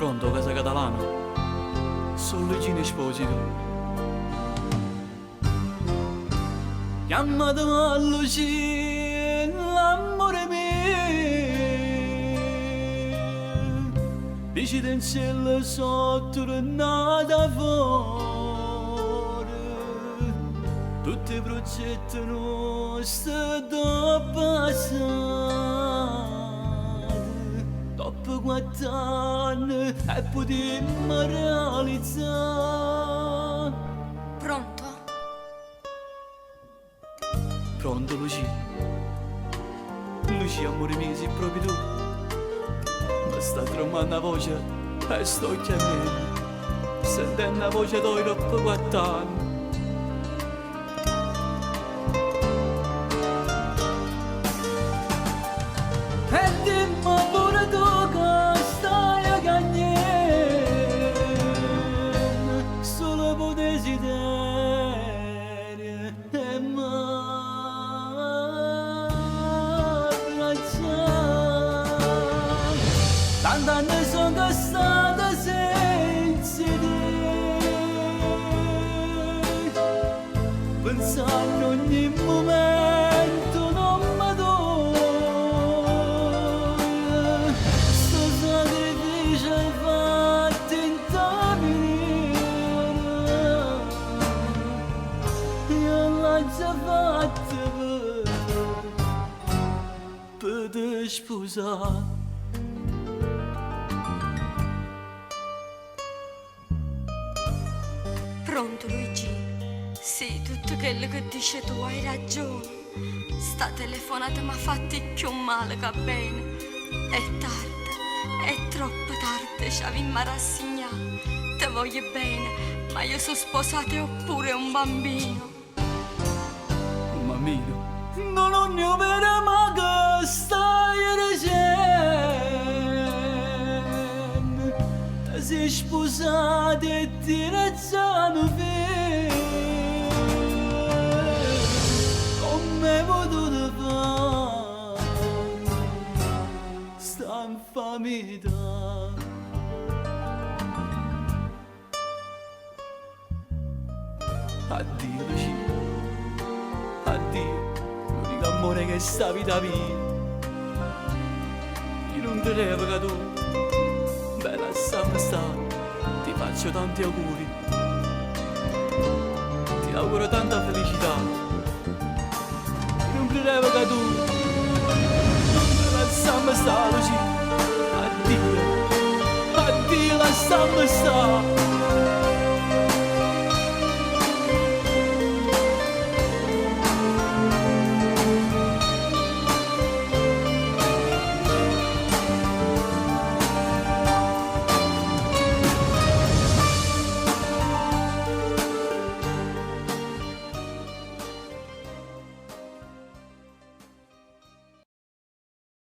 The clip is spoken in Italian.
Pronto, Casa Catalana? Sono Luigino Esposito. Chiamate a Lucino, l'amore mio. Dici del cielo sotto tornata fuori. Tutti i progetti nostri dopo passati. Dopo 4 anni e potremmo realizzare. Pronto? Pronto, Lucia? Lucia, amore mio, sei proprio tu? Mi sta tremando la voce e sto chiamando, sentendo la voce tua dopo 4 anni. E dimmi pure tu che stai a cagnare, solo per desiderio e mi abbracciare. Tanti anni sono stata senza te, pensando ogni momento non mi dove. Sto sacrificio fatto in tamina, io l'ho già fatto per te sposare. Pronto Luigi? Sì, tutto quello che dici tu hai ragione. Sta telefonata mi ha fatto più male che bene. È tardi, è troppo tardi, ci avevamo rassegnato. Ti voglio bene, ma io sono sposata e ho pure un bambino. Un bambino? Non ho ne vera ma che stai dicendo. Ti sei sposato e ti racciano figli. Come hai potuto fare sta infamità? Addio, Lucia. Addio, l'unico amore che sta vita mia. Io non credevo che tu, bella sempre stata, ti faccio tanti auguri. Ti auguro tanta felicità. Io non credevo che tu, bella sempre stata, Lucia. Addio, addio, la sempre stata.